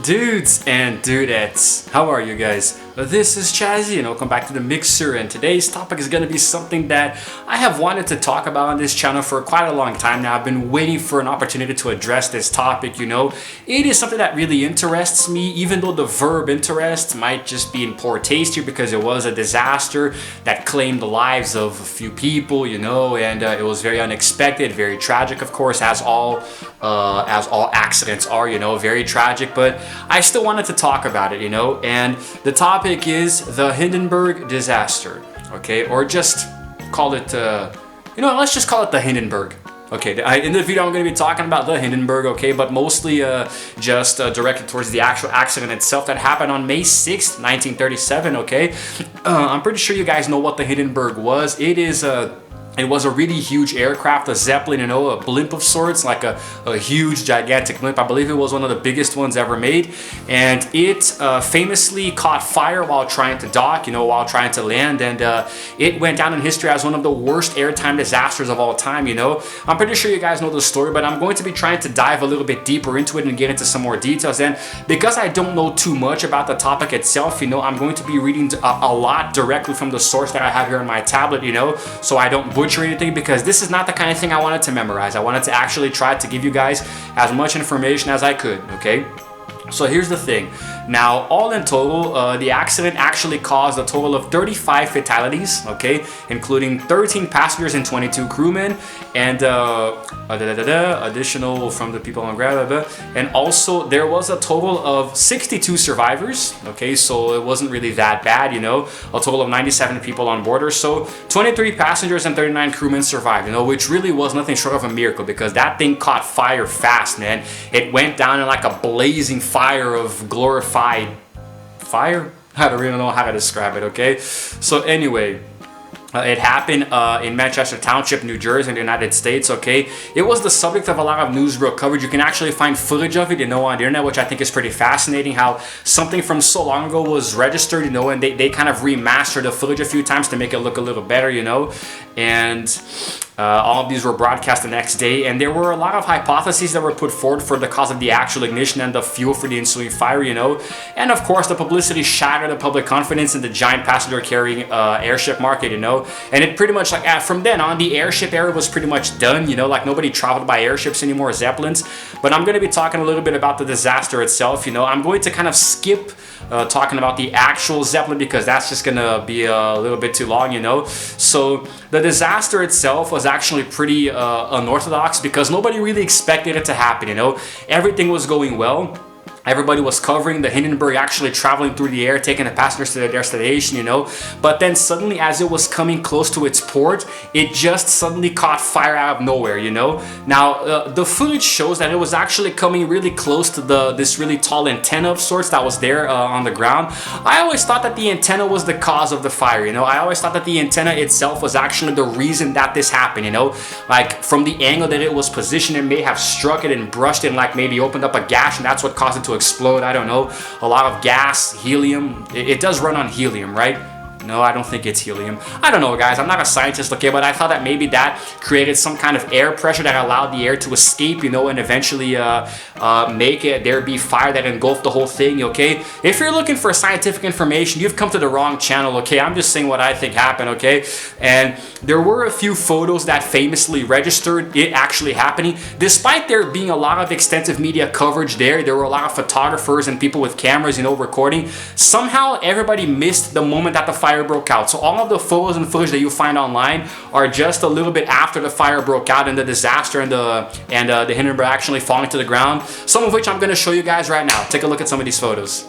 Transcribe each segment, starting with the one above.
Dudes and dudettes, how are you guys? This is Chazzy and welcome back to the Mixer, and today's topic is going to be something that I have wanted to talk about on this channel for quite a long time now. I've been waiting for an opportunity to address this topic, you know. It is something that really interests me, even though the verb interest might just be in poor taste here because it was a disaster that claimed the lives of a few people, you know, and it was very unexpected, very tragic, of course, as all accidents are, you know, very tragic, but I still wanted to talk about it, you know, and the topic is the Hindenburg disaster, okay, or just call it, let's just call it the Hindenburg. Okay, in the video I'm going to be talking about the Hindenburg, okay, but mostly just directed towards the actual accident itself that happened on May 6th, 1937, okay? I'm pretty sure you guys know what the Hindenburg was. It was a really huge aircraft, a Zeppelin, you know, a blimp of sorts, like a huge, gigantic blimp. I believe it was one of the biggest ones ever made. And it famously caught fire while trying to dock, you know, while trying to land. And it went down in history as one of the worst airtime disasters of all time, you know. I'm pretty sure you guys know the story, but I'm going to be trying to dive a little bit deeper into it and get into some more details. And because I don't know too much about the topic itself, you know, I'm going to be reading a lot directly from the source that I have here on my tablet, you know, so I don't butcher anything, because this is not the kind of thing I wanted to memorize. I wanted to actually try to give you guys as much information as I could, okay? So here's the thing. Now, all in total, the accident actually caused a total of 35 fatalities, okay, including 13 passengers and 22 crewmen, and additional from the people on ground, and also there was a total of 62 survivors, okay, so it wasn't really that bad, you know, a total of 97 people on board or so. 23 passengers and 39 crewmen survived, you know, which really was nothing short of a miracle, because that thing caught fire fast, man. It went down in like a blazing fire of glorified fire. I don't really know how to describe it, okay? So anyway, it happened in Manchester Township, New Jersey, in the United States, okay? It was the subject of a lot of newsreel coverage. You can actually find footage of it, you know, on the internet, which I think is pretty fascinating, how something from so long ago was registered, you know, and they kind of remastered the footage a few times to make it look a little better, you know? And all of these were broadcast the next day, and there were a lot of hypotheses that were put forward for the cause of the actual ignition and the fuel for the ensuing fire, you know. And of course, the publicity shattered the public confidence in the giant passenger-carrying airship market, you know. And it pretty much, like, from then on, the airship era was pretty much done, you know, like nobody traveled by airships anymore, Zeppelins. But I'm going to be talking a little bit about the disaster itself, you know. I'm going to kind of skip talking about the actual Zeppelin, because that's just going to be a little bit too long, you know. So the disaster itself was actually pretty unorthodox, because nobody really expected it to happen, you know. Everything was going well. Everybody was covering the Hindenburg actually traveling through the air, taking the passengers to their destination, you know. But then suddenly, as it was coming close to its port, it just suddenly caught fire out of nowhere, you know. Now, the footage shows that it was actually coming really close to this really tall antenna of sorts that was there on the ground. I always thought that the antenna was the cause of the fire, you know. I always thought that the antenna itself was actually the reason that this happened, you know. Like, from the angle that it was positioned, it may have struck it and brushed it and like maybe opened up a gash, and that's what caused it to explode. I don't know. A lot of gas, helium. It does run on helium, right? No, I don't think it's helium. I don't know, guys. I'm not a scientist, okay? But I thought that maybe that created some kind of air pressure that allowed the air to escape, you know, and eventually make it there be fire that engulfed the whole thing, okay? If you're looking for scientific information, you've come to the wrong channel, okay? I'm just saying what I think happened, okay? And there were a few photos that famously registered it actually happening. Despite there being a lot of extensive media coverage there were a lot of photographers and people with cameras, you know, recording. Somehow, everybody missed the moment that the fire broke out. So all of the photos and footage that you find online are just a little bit after the fire broke out and the disaster and the Hindenburg actually falling to the ground. Some of which I'm going to show you guys right now. Take a look at some of these photos.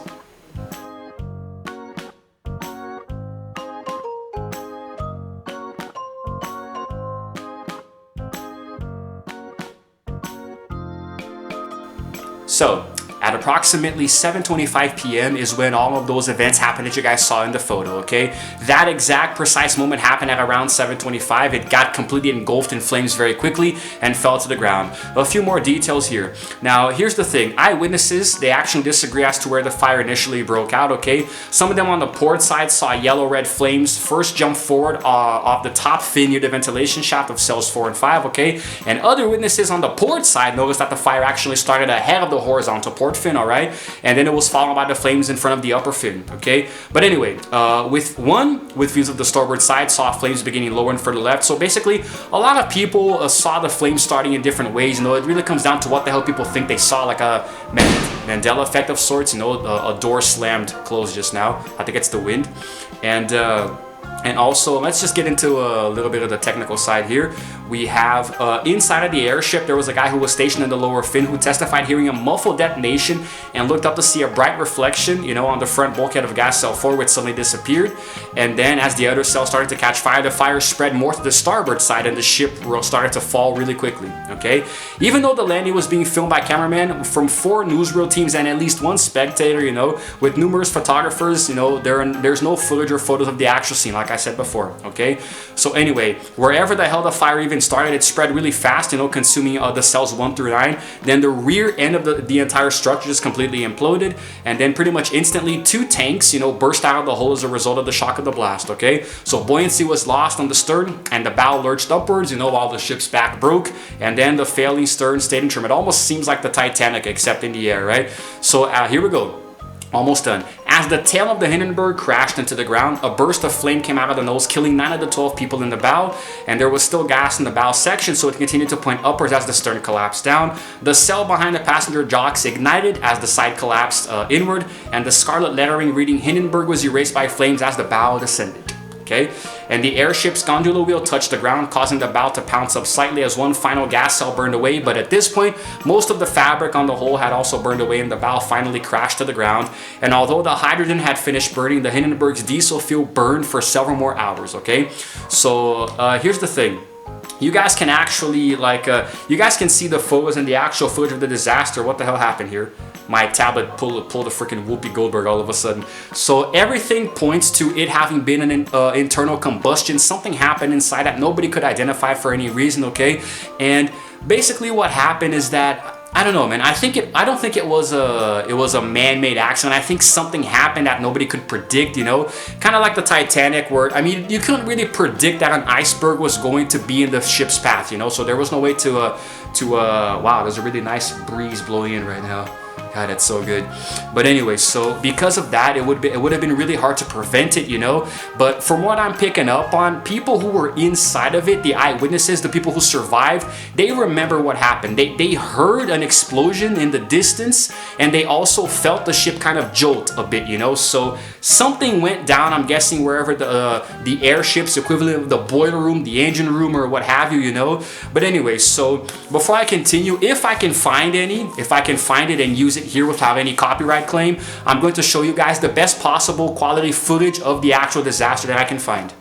So, at approximately 7:25 p.m. is when all of those events happened that you guys saw in the photo, okay? That exact precise moment happened at around 7:25. It got completely engulfed in flames very quickly and fell to the ground. A few more details here. Now, here's the thing. Eyewitnesses, they actually disagree as to where the fire initially broke out, okay? Some of them on the port side saw yellow-red flames first jump forward off the top fin near the ventilation shaft of cells 4 and 5, okay? And other witnesses on the port side noticed that the fire actually started ahead of the horizontal port port fin, all right? And then it was followed by the flames in front of the upper fin, okay? But anyway, with views of the starboard side, saw flames beginning lower and further left. So basically, a lot of people saw the flames starting in different ways. You know, it really comes down to what the hell people think they saw, like a Mandela effect of sorts. You know, a door slammed closed just now. I think it's the wind. And also, let's just get into a little bit of the technical side here. We have inside of the airship, there was a guy who was stationed in the lower fin who testified hearing a muffled detonation and looked up to see a bright reflection, you know, on the front bulkhead of gas cell 4, which suddenly disappeared. And then as the other cell started to catch fire, the fire spread more to the starboard side and the ship started to fall really quickly, okay? Even though the landing was being filmed by cameramen from 4 newsreel teams and at least 1 spectator, you know, with numerous photographers, you know, there's no footage or photos of the actual scene, like I said before, okay? So anyway, wherever the hell the fire even started, it spread really fast, you know, consuming the cells 1 through 9. Then the rear end of the entire structure just completely imploded, and then pretty much instantly 2 tanks, you know, burst out of the hull as a result of the shock of the blast, okay? So buoyancy was lost on the stern, and the bow lurched upwards, you know, while the ship's back broke, and then the failing stern stayed in trim. It almost seems like the Titanic, except in the air, right? So here we go. Almost done. As the tail of the Hindenburg crashed into the ground, a burst of flame came out of the nose, killing 9 of the 12 people in the bow, and there was still gas in the bow section, so it continued to point upwards as the stern collapsed down. The cell behind the passenger jocks ignited as the side collapsed inward, and the scarlet lettering reading Hindenburg was erased by flames as the bow descended. Okay, and the airship's gondola wheel touched the ground, causing the bow to pounce up slightly as 1 final gas cell burned away. But at this point, most of the fabric on the hull had also burned away, and the bow finally crashed to the ground. And although the hydrogen had finished burning, the Hindenburg's diesel fuel burned for several more hours. Okay, so here's the thing. You guys can actually, like, you guys can see the photos and the actual footage of the disaster. What the hell happened here? My tablet pulled a freaking Whoopi Goldberg all of a sudden. So everything points to it having been an internal combustion. Something happened inside that nobody could identify for any reason, okay? And basically what happened is that, I don't know, man. I don't think it was a man-made accident. I think something happened that nobody could predict, you know? Kind of like the Titanic, where, I mean, you couldn't really predict that an iceberg was going to be in the ship's path, you know? So there was no way to wow, there's a really nice breeze blowing in right now. God, that's so good. But anyway, so because of that, it would have been really hard to prevent it, you know. But from what I'm picking up on, people who were inside of it, the eyewitnesses, the people who survived, they remember what happened. They heard an explosion in the distance, and they also felt the ship kind of jolt a bit, you know. So something went down, I'm guessing, wherever the airship's equivalent of the boiler room, the engine room, or what have you, you know. But anyway, so before I continue, if I can find it and use it here without any copyright claim, I'm going to show you guys the best possible quality footage of the actual disaster that I can find.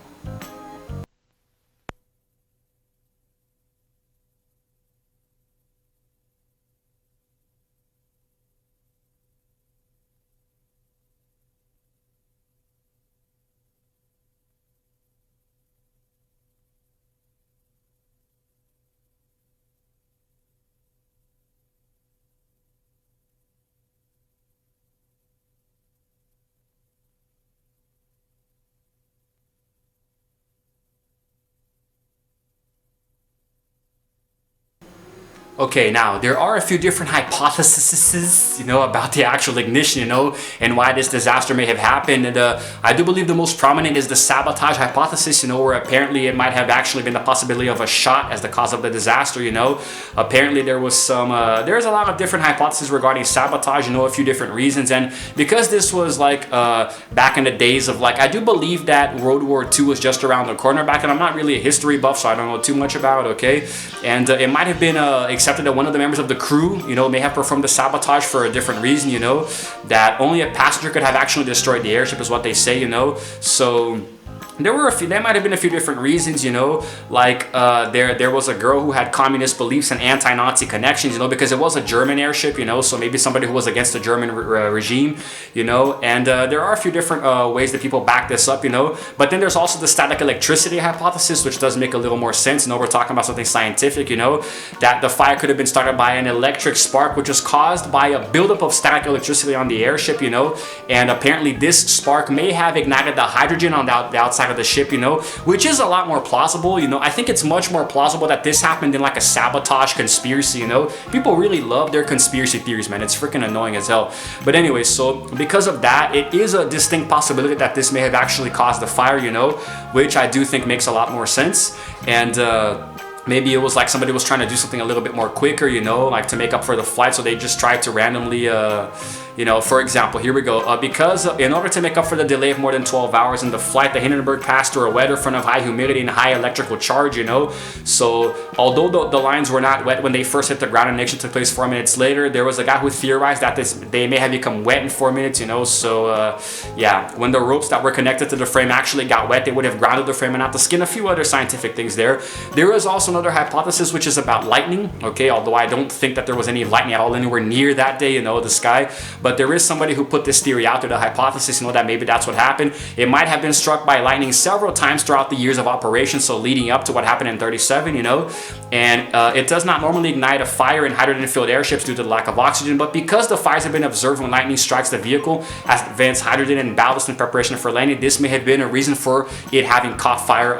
Okay, now there are a few different hypotheses, you know, about the actual ignition, you know, and why this disaster may have happened. And I do believe the most prominent is the sabotage hypothesis, you know, where apparently it might have actually been the possibility of a shot as the cause of the disaster, you know. Apparently there was there's a lot of different hypotheses regarding sabotage, you know, a few different reasons. And because this was like back in the days of, like, I do believe that World War II was just around the corner back, and I'm not really a history buff, so I don't know too much about it, okay. And it might have been accepted that one of the members of the crew, you know, may have performed the sabotage for a different reason, you know, that only a passenger could have actually destroyed the airship is what they say, you know. So there might have been a few different reasons, you know, like there was a girl who had communist beliefs and anti-Nazi connections, you know, because it was a German airship, you know, so maybe somebody who was against the German regime, you know. And there are a few different ways that people back this up, you know. But then there's also the static electricity hypothesis, which does make a little more sense. You know, we're talking about something scientific, you know, that the fire could have been started by an electric spark, which was caused by a buildup of static electricity on the airship, you know. And apparently this spark may have ignited the hydrogen on the outside outside of the ship, you know, which is a lot more plausible, you know. I think it's much more plausible that this happened in like a sabotage conspiracy, you know. People really love their conspiracy theories, man. It's freaking annoying as hell. But anyway, so because of that, it is a distinct possibility that this may have actually caused the fire, you know, which I do think makes a lot more sense. And maybe it was like somebody was trying to do something a little bit more quicker, you know, like to make up for the flight, so they just tried to randomly you know, for example, here we go. Because in order to make up for the delay of more than 12 hours in the flight, the Hindenburg passed through a weather front of high humidity and high electrical charge, you know. So although the lines were not wet when they first hit the ground and ignition took place 4 minutes later, there was a guy who theorized that they may have become wet in 4 minutes, you know. So yeah, when the ropes that were connected to the frame actually got wet, they would have grounded the frame and not the skin. A few other scientific things there. There is also another hypothesis, which is about lightning, okay, although I don't think that there was any lightning at all anywhere near that day, you know, the sky. But there is somebody who put this theory out there, the hypothesis, you know, that maybe that's what happened. It might have been struck by lightning several times throughout the years of operation, so leading up to what happened in 37, you know. And it does not normally ignite a fire in hydrogen-filled airships due to the lack of oxygen, but because the fires have been observed when lightning strikes the vehicle as advanced hydrogen and ballast in preparation for landing, this may have been a reason for it having caught fire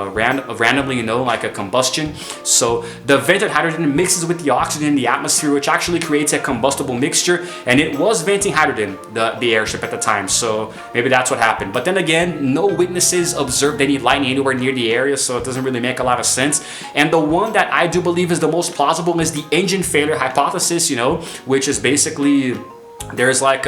randomly, you know, like a combustion. So the vented hydrogen mixes with the oxygen in the atmosphere, which actually creates a combustible mixture, and it was venting hydrogen, the airship at the time, so maybe that's what happened. But then again, no witnesses observed any lightning anywhere near the area, so it doesn't really make a lot of sense. And the one that I do believe is the most plausible is the engine failure hypothesis, you know, which is basically, there's like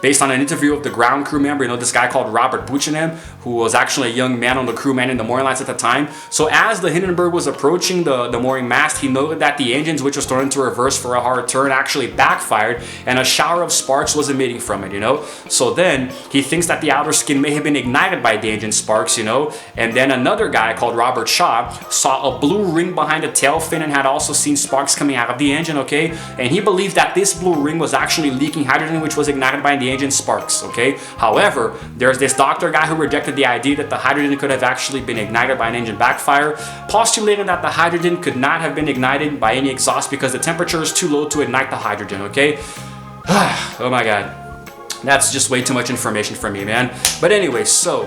based on an interview of the ground crew member, you know, this guy called Robert Buchanan, who was actually a young man on the crew manning the mooring lines at the time. So as the Hindenburg was approaching the mooring mast, he noted that the engines, which was thrown into reverse for a hard turn, actually backfired, and a shower of sparks was emitting from it, you know. So then he thinks that the outer skin may have been ignited by the engine sparks, you know. And then another guy called Robert Shaw saw a blue ring behind the tail fin and had also seen sparks coming out of the engine, okay. And he believed that this blue ring was actually leaking hydrogen, which was ignited by the engine sparks, okay. However, there's this doctor guy who rejected the idea that the hydrogen could have actually been ignited by an engine backfire, postulating that the hydrogen could not have been ignited by any exhaust because the temperature is too low to ignite the hydrogen, okay. Oh my god, that's just way too much information for me, man. But anyway, so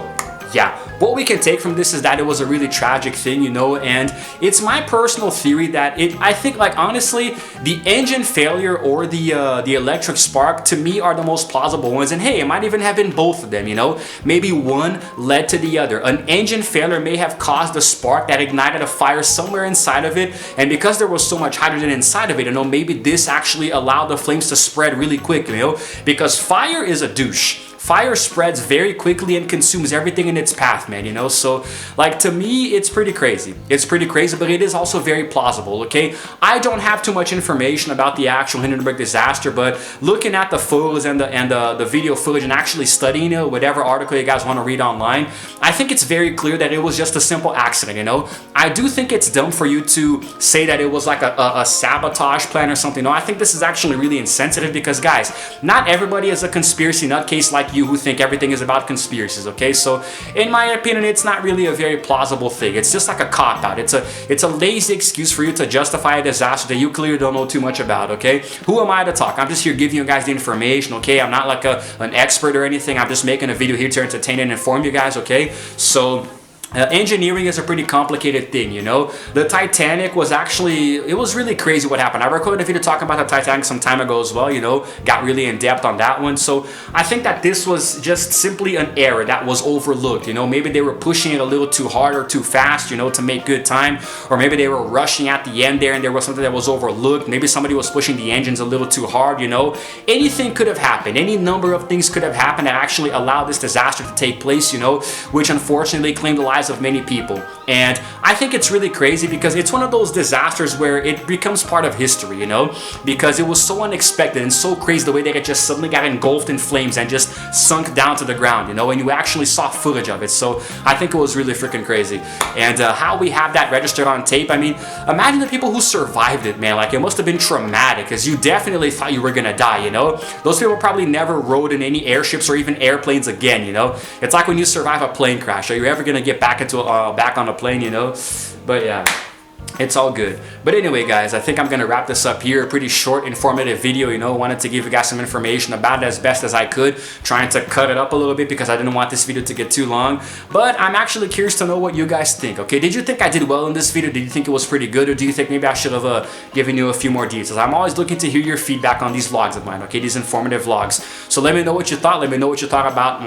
yeah, what we can take from this is that it was a really tragic thing, you know, and it's my personal theory that I think, like, honestly, the engine failure or the electric spark, to me, are the most plausible ones. And hey, it might even have been both of them, you know. Maybe one led to the other. An engine failure may have caused a spark that ignited a fire somewhere inside of it, and because there was so much hydrogen inside of it, you know, maybe this actually allowed the flames to spread really quick, you know, because fire is a douche. Fire spreads very quickly and consumes everything in its path, man, you know. So, like, to me, it's pretty crazy. It's pretty crazy, but it is also very plausible, okay? I don't have too much information about the actual Hindenburg disaster, but looking at the photos and the video footage and actually studying it, whatever article you guys want to read online, I think it's very clear that it was just a simple accident, you know? I do think it's dumb for you to say that it was like a sabotage plan or something. No, I think this is actually really insensitive because, guys, not everybody is a conspiracy nutcase like you who think everything is about conspiracies, okay? So in my opinion, it's not really a very plausible thing. It's just like a cop-out. It's a lazy excuse for you to justify a disaster that you clearly don't know too much about, okay? Who am I to talk? I'm just here giving you guys the information, okay? I'm not like an expert or anything. I'm just making a video here to entertain and inform you guys, okay? So engineering is a pretty complicated thing, you know. The Titanic was actually, it was really crazy what happened. I recorded a video talking about the Titanic some time ago as well, you know, got really in depth on that one. So I think that this was just simply an error that was overlooked, you know. Maybe they were pushing it a little too hard or too fast, you know, to make good time, or maybe they were rushing at the end there and there was something that was overlooked. Maybe somebody was pushing the engines a little too hard, you know. Anything could have happened. Any number of things could have happened that actually allowed this disaster to take place, you know, which unfortunately claimed the lives of many people. And I think it's really crazy because it's one of those disasters where it becomes part of history, you know, because it was so unexpected and so crazy the way that it just suddenly got engulfed in flames and just sunk down to the ground, you know, and you actually saw footage of it. So I think it was really freaking crazy. And how we have that registered on tape, I mean, imagine the people who survived it, man. Like, it must have been traumatic because you definitely thought you were gonna die, you know. Those people probably never rode in any airships or even airplanes again, you know. It's like when you survive a plane crash. Are you ever gonna get back on a plane, you know? But yeah, It's all good. But anyway, guys, I think I'm gonna wrap this up here. A pretty short, informative video, you know. Wanted to give you guys some information about it as best as I could, trying to cut it up a little bit because I didn't want this video to get too long. But I'm actually curious to know what you guys think, okay? Did you think I did well in this video? Did you think it was pretty good? Or do you think maybe I should have given you a few more details? I'm always looking to hear your feedback on these vlogs of mine, okay? These informative vlogs. So let me know what you thought. Let me know what you thought about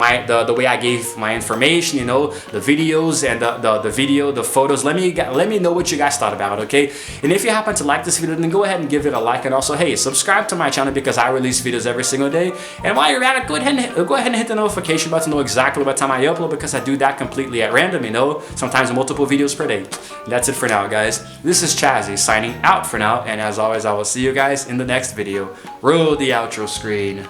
the way I gave my information, you know, the videos and the video, the photos. Let me know what you guys thought about it, okay? And if you happen to like this video, then go ahead and give it a like, and also, hey, subscribe to my channel because I release videos every single day. And while you're at it, go ahead and hit the notification button to know exactly what time I upload, because I do that completely at random, you know, sometimes multiple videos per day. And that's it for now, guys. This is Chazzy signing out for now, and as always, I will see you guys in the next video. Roll the outro screen.